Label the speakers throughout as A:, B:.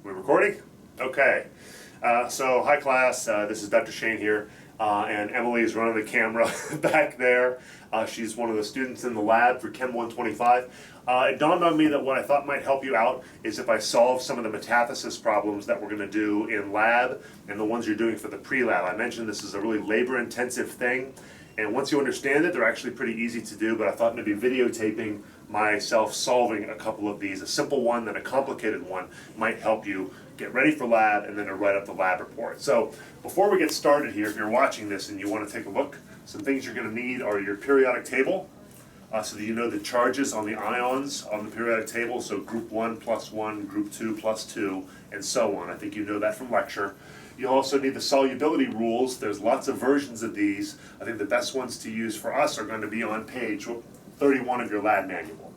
A: We're recording? Okay. So, hi class, this is Dr. Shane here, and Emily is running the camera back there. She's one of the students in the lab for Chem 125. It dawned on me that what I thought might help you out is if I solve some of the metathesis problems that we're going to do in lab and the ones you're doing for the pre-lab. I mentioned this is a really labor-intensive thing, and once you understand it, they're actually pretty easy to do, but I thought maybe videotaping myself solving a couple of these, a simple one and a complicated one, might help you get ready for lab and then to write up the lab report. So before we get started here, if you're watching this and you want to take a look, some things you're going to need are your periodic table, so that you know the charges on the ions on the periodic table, so group 1 plus 1, group 2 plus 2, and so on. I think you know that from lecture. You'll also need the solubility rules. There's lots of versions of these. I think the best ones to use for us are going to be on page 31 of your lab manual.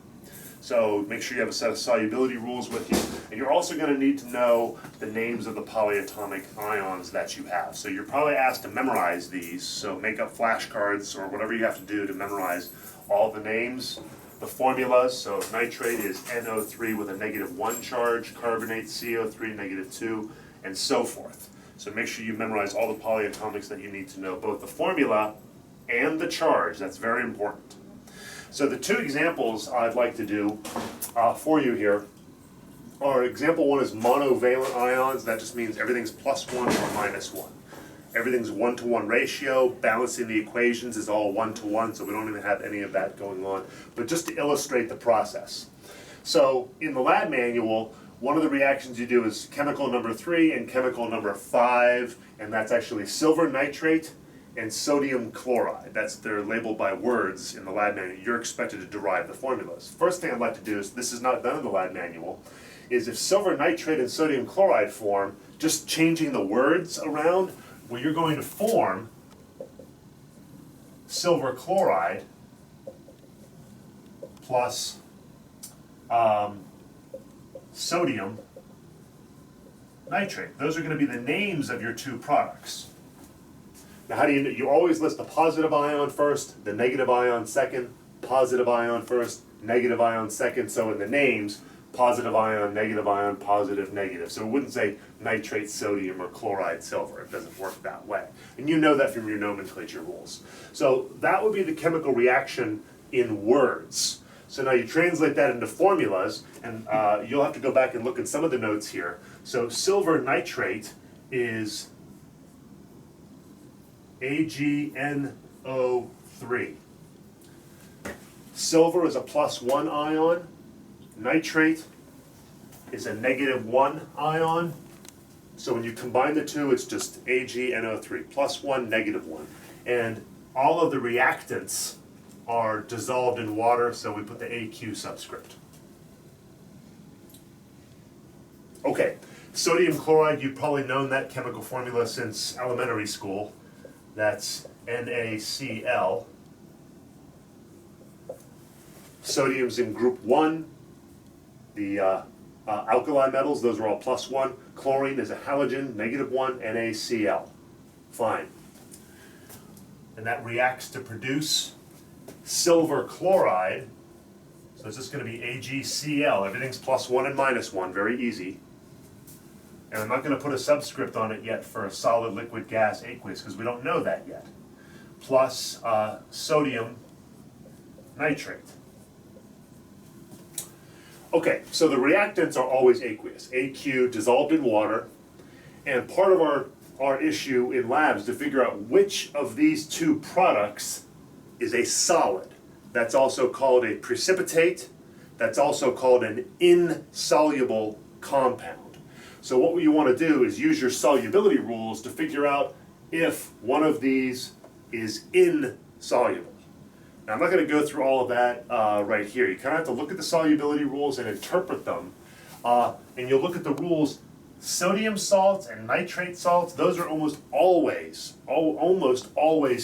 A: So make sure you have a set of solubility rules with you. And you're also going to need to know the names of the polyatomic ions that you have. So you're probably asked to memorize these, so make up flashcards or whatever you have to do to memorize all the names, the formulas. So nitrate is NO3 with a -1 charge, carbonate CO3 -2, and so forth. So make sure you memorize all the polyatomics that you need to know, both the formula and the charge. That's very important. So the two examples I'd like to do for you here are, example 1 is monovalent ions. That just means everything's +1 or -1. Everything's 1-to-1 ratio. Balancing the equations is all 1-to-1, so we don't even have any of that going on. But just to illustrate the process. So in the lab manual, one of the reactions you do is chemical number 3 and chemical number 5, and that's actually silver nitrate and sodium chloride. They're labeled by words in the lab manual. You're expected to derive the formulas. First thing I'd like to do is, this is not done in the lab manual, is if silver nitrate and sodium chloride form, just changing the words around, well, you're going to form silver chloride plus sodium nitrate. Those are going to be the names of your two products. Now, how do you know? You always list the positive ion first, the negative ion second, positive ion first, negative ion second. So in the names, positive ion, positive, negative. So it wouldn't say nitrate sodium or chloride silver. It doesn't work that way. And you know that from your nomenclature rules. So that would be the chemical reaction in words. So now you translate that into formulas, and you'll have to go back and look at some of the notes here. So silver nitrate is AgNO3. Silver is a +1 ion. Nitrate is a -1 ion. So when you combine the two, it's just AgNO3, +1, -1. And all of the reactants are dissolved in water, so we put the AQ subscript. Okay, sodium chloride, you've probably known that chemical formula since elementary school. That's NaCl. Sodium's in group 1. The alkali metals, those are all +1. Chlorine is a halogen, -1, NaCl. Fine. And that reacts to produce silver chloride. So it's just going to be AgCl. Everything's +1 and -1, very easy. And I'm not going to put a subscript on it yet for a solid, liquid, gas, aqueous, because we don't know that yet. Plus sodium nitrate. Okay, so the reactants are always aqueous. AQ, dissolved in water. And part of our issue in labs is to figure out which of these two products is a solid. That's also called a precipitate. That's also called an insoluble compound. So what you want to do is use your solubility rules to figure out if one of these is insoluble. Now, I'm not going to go through all of that right here. You kind of have to look at the solubility rules and interpret them. And you'll look at the rules. Sodium salts and nitrate salts, those are almost always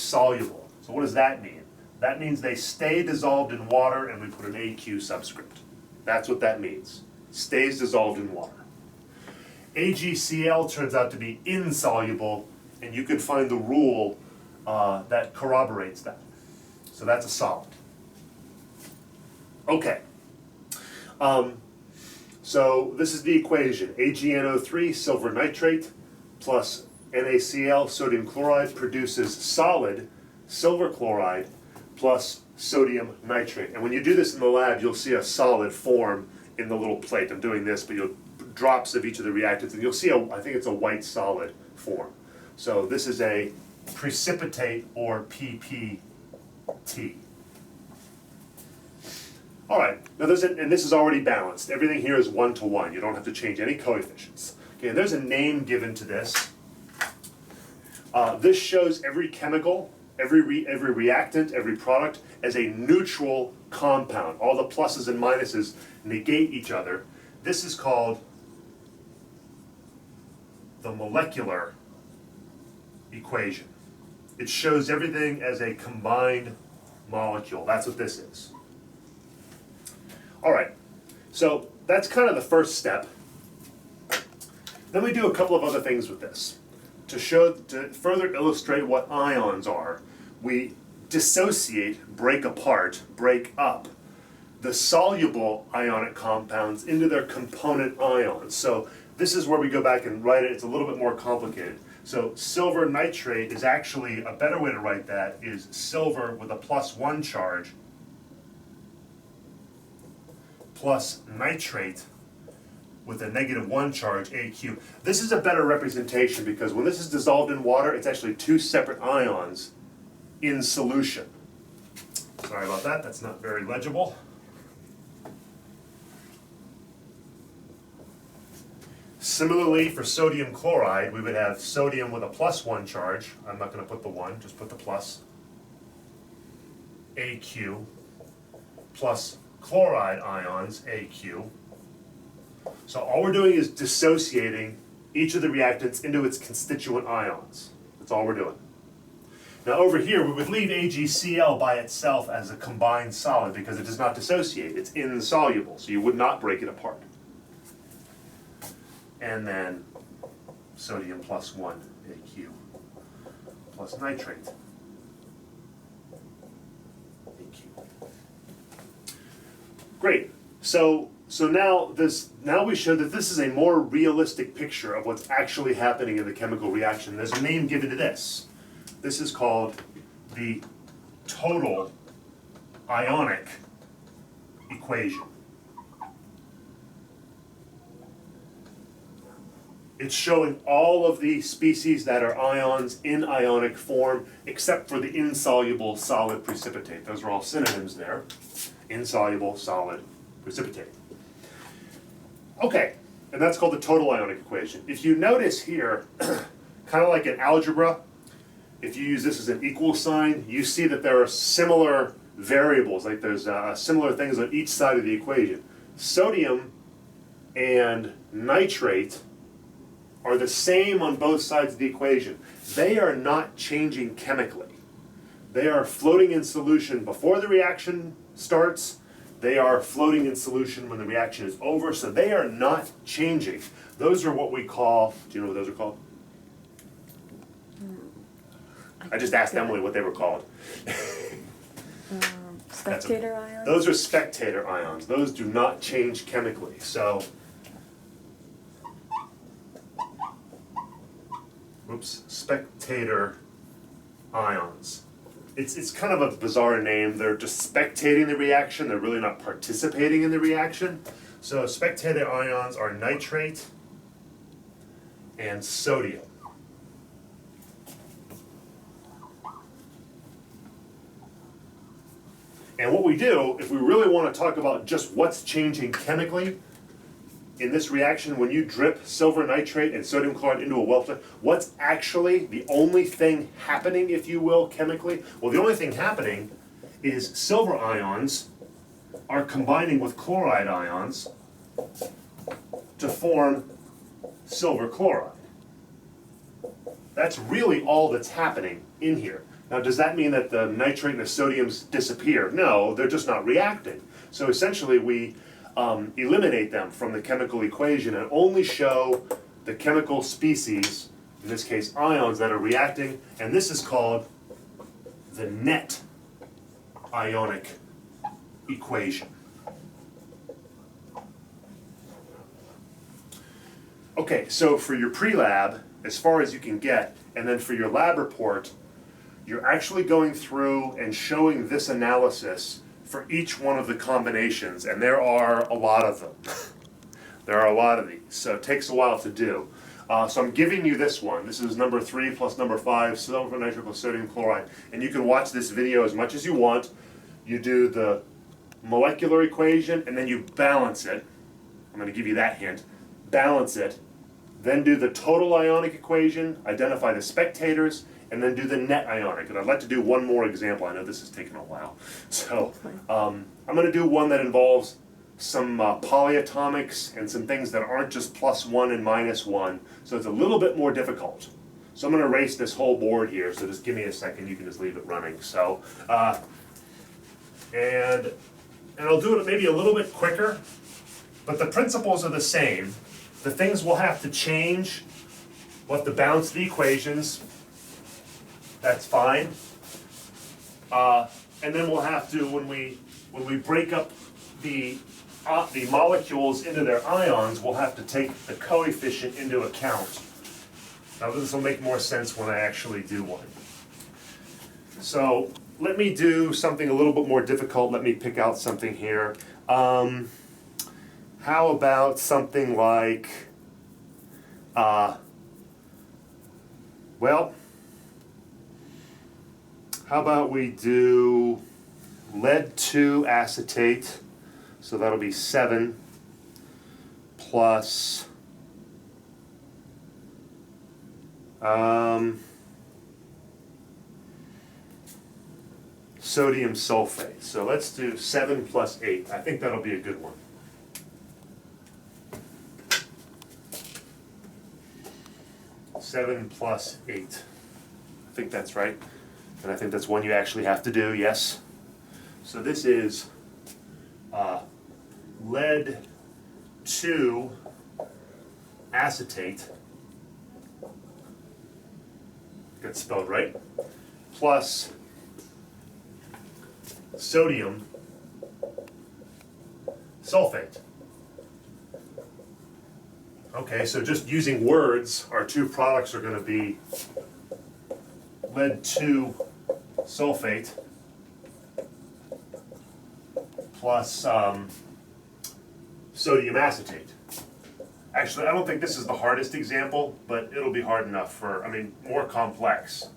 A: soluble. So what does that mean? That means they stay dissolved in water, and we put an AQ subscript. That's what that means. Stays dissolved in water. AgCl turns out to be insoluble, and you can find the rule that corroborates that. So that's a solid. Okay. So this is the equation. AgNO3, silver nitrate, plus NaCl, sodium chloride, produces solid silver chloride plus sodium nitrate. And when you do this in the lab, you'll see a solid form in the little plate. I'm doing this, but you'll drops of each of the reactants, and you'll see, I think it's a white solid form. So this is a precipitate, or PPT. All right, now and this is already balanced. Everything here is 1 to 1. You don't have to change any coefficients. Okay, and there's a name given to this. This shows every chemical, every reactant, every product as a neutral compound. All the pluses and minuses negate each other. This is called the molecular equation. It shows everything as a combined molecule. That's what this is. All right, so that's kind of the first step. Then we do a couple of other things with this. To further illustrate what ions are, we dissociate, break apart, break up the soluble ionic compounds into their component ions. So this is where we go back and write it. It's a little bit more complicated. So silver nitrate is actually, a better way to write that is silver with a +1 charge plus nitrate with a -1 charge, AQ. This is a better representation because when this is dissolved in water, it's actually 2 separate ions in solution. Sorry about that, that's not very legible. Similarly, for sodium chloride, we would have sodium with a +1 charge. I'm not going to put the 1, just put the plus. AQ plus chloride ions, AQ. So all we're doing is dissociating each of the reactants into its constituent ions. That's all we're doing. Now over here, we would leave AgCl by itself as a combined solid because it does not dissociate. It's insoluble, so you would not break it apart. And then sodium +1, AQ, plus nitrate, AQ. Great. So now we show that this is a more realistic picture of what's actually happening in the chemical reaction. There's a name given to this. This is called the total ionic equation. It's showing all of the species that are ions in ionic form, except for the insoluble solid precipitate. Those are all synonyms there. Insoluble, solid, precipitate. Okay, and that's called the total ionic equation. If you notice here, kind of like in algebra, if you use this as an equal sign, you see that there are similar variables, like there's similar things on each side of the equation. Sodium and nitrate are the same on both sides of the equation. They are not changing chemically. They are floating in solution before the reaction starts. They are floating in solution when the reaction is over, so they are not changing. Those are what we call, do you know what those are called? I just asked Emily what they were called.
B: Spectator ions?
A: Those are spectator ions. Those do not change chemically. So, spectator ions. It's kind of a bizarre name. They're just spectating the reaction. They're really not participating in the reaction. So spectator ions are nitrate and sodium. And what we do, if we really want to talk about just what's changing chemically in this reaction, when you drip silver nitrate and sodium chloride into a well, what's actually the only thing happening, if you will, chemically? Well, the only thing happening is silver ions are combining with chloride ions to form silver chloride. That's really all that's happening in here. Now, does that mean that the nitrate and the sodiums disappear? No, they're just not reacting. So essentially, we eliminate them from the chemical equation and only show the chemical species, in this case ions, that are reacting, and this is called the net ionic equation. Okay, so for your pre-lab, as far as you can get, and then for your lab report, you're actually going through and showing this analysis for each one of the combinations, and there are a lot of them. There are a lot of these, so it takes a while to do. So I'm giving you this one. This is number 3 plus number 5, silver nitrate plus sodium chloride. And you can watch this video as much as you want. You do the molecular equation, and then you balance it. I'm going to give you that hint. Balance it. Then do the total ionic equation, identify the spectators, and then do the net ionic. And I'd like to do one more example. I know this has taken a while. So I'm going to do one that involves some polyatomics and some things that aren't just +1 and -1. So it's a little bit more difficult. So I'm going to erase this whole board here. So just give me a second. You can just leave it running. So, and I'll do it maybe a little bit quicker, but the principles are the same. The things we'll have to change, we'll have to balance the equations. That's fine. And then we'll have to, when we break up the molecules into their ions, we'll have to take the coefficient into account. Now this will make more sense when I actually do one. So let me do something a little bit more difficult. Let me pick out something here. How about something like, well, how about we do lead 2 acetate, so that'll be 7 plus sodium sulfate. So let's do 7 plus 8. I think that'll be a good one. Seven plus 8. I think that's right. And I think that's one you actually have to do, yes. So this is lead 2 acetate, got spelled right, plus sodium sulfate. Okay, so just using words, our two products are going to be lead 2 sulfate plus sodium acetate. Actually, I don't think this is the hardest example, but it'll be hard enough for, more complex.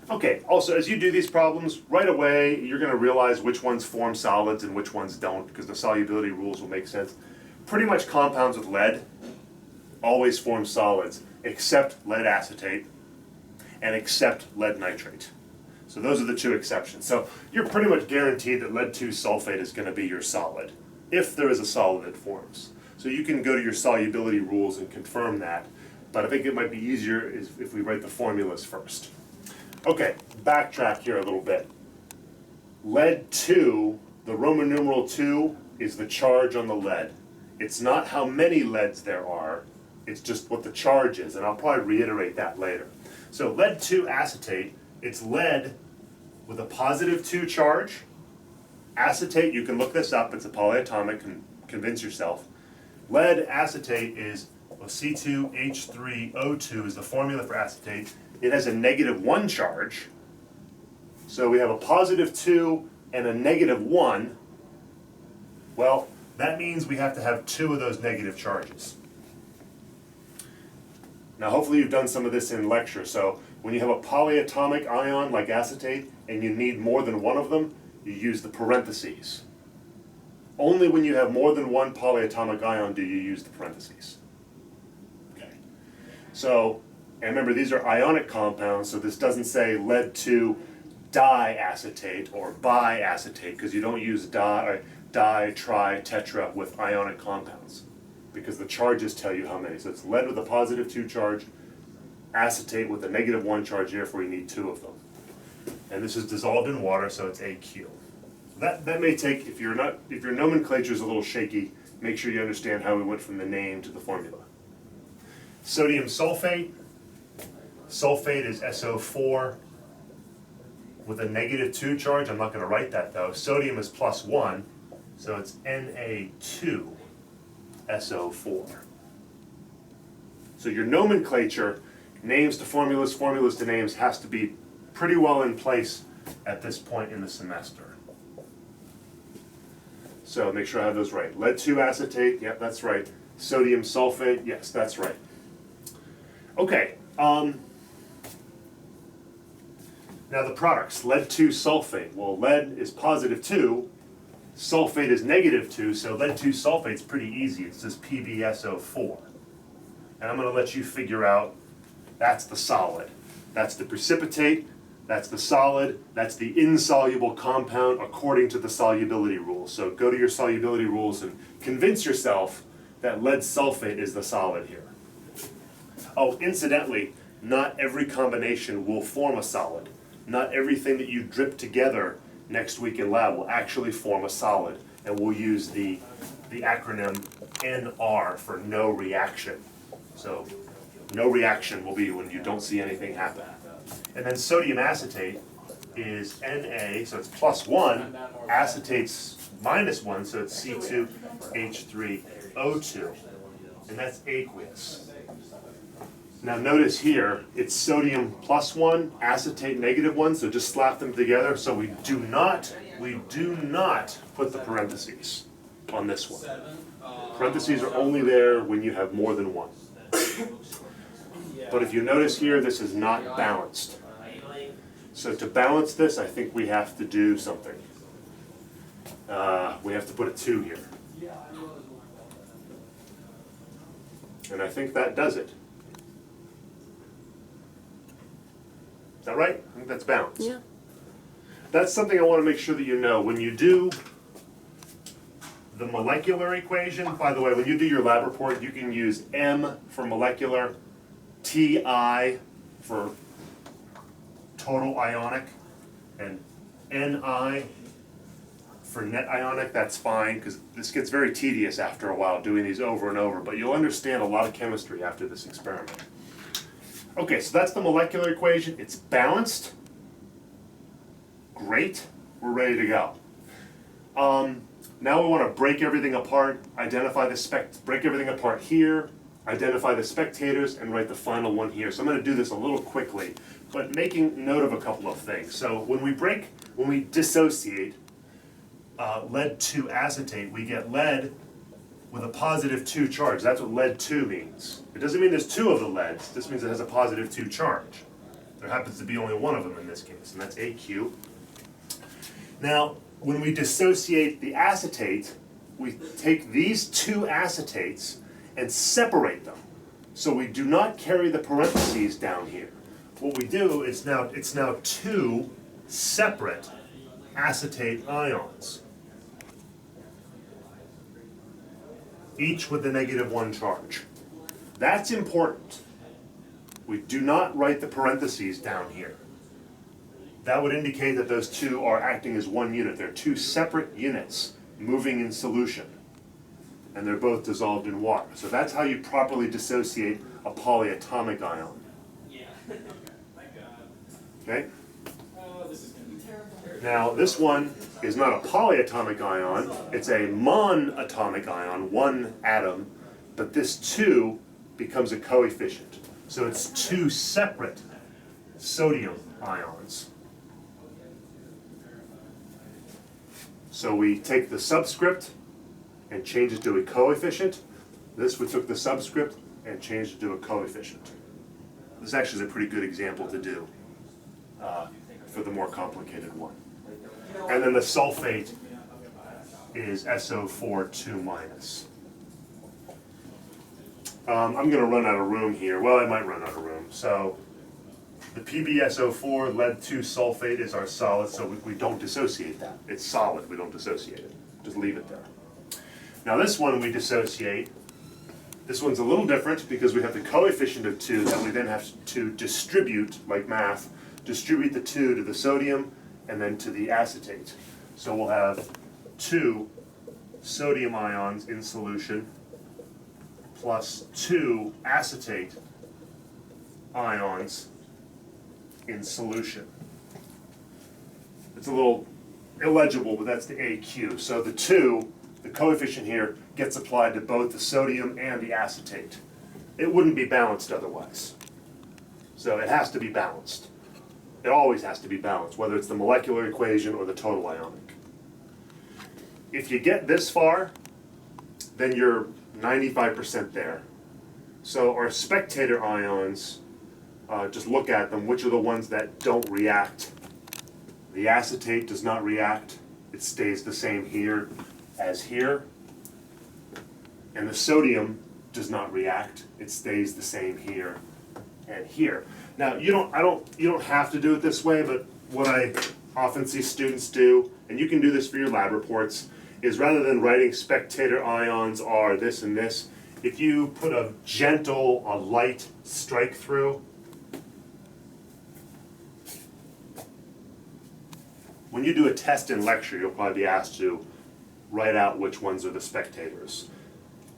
A: Okay, also as you do these problems, right away you're going to realize which ones form solids and which ones don't, because the solubility rules will make sense. Pretty much compounds with lead always form solids, except lead acetate and except lead nitrate. So those are the two exceptions. So you're pretty much guaranteed that lead 2 sulfate is going to be your solid, if there is a solid that forms. So you can go to your solubility rules and confirm that, but I think it might be easier if we write the formulas first. Okay, backtrack here a little bit. Lead 2, the Roman numeral 2, is the charge on the lead. It's not how many leads there are, it's just what the charge is, and I'll probably reiterate that later. So lead 2 acetate, it's lead with a positive 2 charge. Acetate, you can look this up, it's a polyatomic, convince yourself. Lead acetate is C2H3O2 is the formula for acetate. It has a -1 charge. So we have a positive 2 and a -1. Well, that means we have to have 2 of those negative charges. Now hopefully you've done some of this in lecture. So when you have a polyatomic ion like acetate and you need more than one of them, you use the parentheses. Only when you have more than one polyatomic ion do you use the parentheses. Okay. So, and remember these are ionic compounds, so this doesn't say lead 2 diacetate or biacetate, because you don't use di, tri, tetra with ionic compounds, because the charges tell you how many. So it's lead with a positive 2 charge, acetate with a -1 charge, therefore you need 2 of them. And this is dissolved in water, so it's AQ. That may take, if your nomenclature is a little shaky, make sure you understand how we went from the name to the formula. Sodium sulfate. Sulfate is SO4 with a -2 charge. I'm not going to write that though. Sodium is +1, so it's Na2. SO4. So your nomenclature, names to formulas, formulas to names, has to be pretty well in place at this point in the semester. So make sure I have those right. Lead 2 acetate, yep, that's right. Sodium sulfate, yes, that's right. Okay, now the products, lead 2 sulfate. Well, lead is positive 2, sulfate is negative 2, so lead 2 sulfate is pretty easy. It's just PbSO4. And I'm going to let you figure out, that's the solid. That's the precipitate, that's the solid, that's the insoluble compound according to the solubility rules. So go to your solubility rules and convince yourself that lead sulfate is the solid here. Oh, incidentally, not every combination will form a solid. Not everything that you drip together next week in lab will actually form a solid. And we'll use the acronym NR for no reaction. So no reaction will be when you don't see anything happen. And then sodium acetate is Na, so it's +1, acetate's -1, so it's C2H3O2. And that's aqueous. Now notice here, it's sodium +1, acetate -1, so just slap them together. So we do not put the parentheses on this one. Parentheses are only there when you have more than one. But if you notice here, this is not balanced. So to balance this, I think we have to do something. We have to put a 2 here. And I think that does it. Is that right? I think that's balanced.
B: Yeah.
A: That's something I want to make sure that you know. When you do the molecular equation, by the way, when you do your lab report, you can use M for molecular, Ti for total ionic, and Ni for net ionic. That's fine, because this gets very tedious after a while doing these over and over, but you'll understand a lot of chemistry after this experiment. Okay, so that's the molecular equation. It's balanced. Great. We're ready to go. Now we want to break everything apart, identify the break everything apart here, identify the spectators, and write the final one here. So I'm going to do this a little quickly, but making note of a couple of things. So when we dissociate lead 2 acetate, we get lead with a +2 charge. That's what lead 2 means. It doesn't mean there's 2 of the leads. This means it has a +2 charge. There happens to be only one of them in this case, and that's Aq. Now, when we dissociate the acetate, we take these 2 acetates and separate them. So we do not carry the parentheses down here. What we do is it's now 2 separate acetate ions, each with the -1 charge. That's important. We do not write the parentheses down here. That would indicate that those 2 are acting as one unit. They're 2 separate units moving in solution, and they're both dissolved in water. So that's how you properly dissociate a polyatomic ion. Okay? Now this one is not a polyatomic ion, it's a monatomic ion, one atom, but this 2 becomes a coefficient. So it's 2 separate sodium ions. So we take the subscript and change it to a coefficient. This we took the subscript and changed it to a coefficient. This actually is a pretty good example to do for the more complicated one. And then the sulfate is SO4 2-. I'm going to run out of room here. Well, I might run out of room. So the PbSO4 lead 2 sulfate is our solid, so we don't dissociate that. It's solid, we don't dissociate it. Just leave it there. Now this one we dissociate. This one's a little different because we have the coefficient of 2 that we then have to distribute, like math, distribute the 2 to the sodium and then to the acetate. So we'll have 2 sodium ions in solution plus 2 acetate ions in solution. It's a little illegible, but that's the AQ. So the 2, the coefficient here, gets applied to both the sodium and the acetate. It wouldn't be balanced otherwise. So it has to be balanced. It always has to be balanced, whether it's the molecular equation or the total ionic. If you get this far, then you're 95% there. So our spectator ions, just look at them, which are the ones that don't react. The acetate does not react. It stays the same here as here. And the sodium does not react. It stays the same here and here. Now, you don't have to do it this way, but what I often see students do, and you can do this for your lab reports, is rather than writing spectator ions are this and this, if you put a gentle, a light strike through, when you do a test in lecture, you'll probably be asked to write out which ones are the spectators.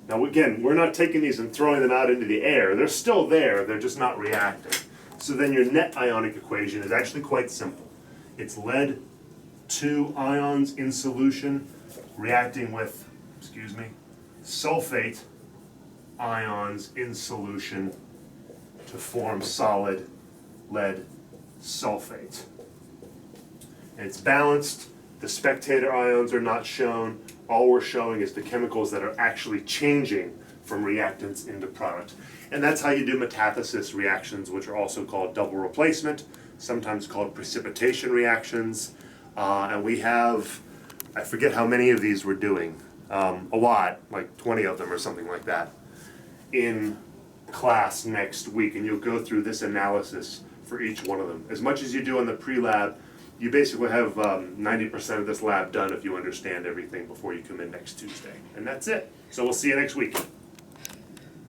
A: Now again, we're not taking these and throwing them out into the air. They're still there, they're just not reacting. So then your net ionic equation is actually quite simple. It's lead 2 ions in solution reacting with, sulfate ions in solution to form solid lead sulfate. And it's balanced. The spectator ions are not shown. All we're showing is the chemicals that are actually changing from reactants into product. And that's how you do metathesis reactions, which are also called double replacement, sometimes called precipitation reactions. And we have, I forget how many of these we're doing, a lot, like 20 of them or something like that, in class next week. And you'll go through this analysis for each one of them. As much as you do on the pre-lab, you basically have 90% of this lab done if you understand everything before you come in next Tuesday. And that's it. So we'll see you next week.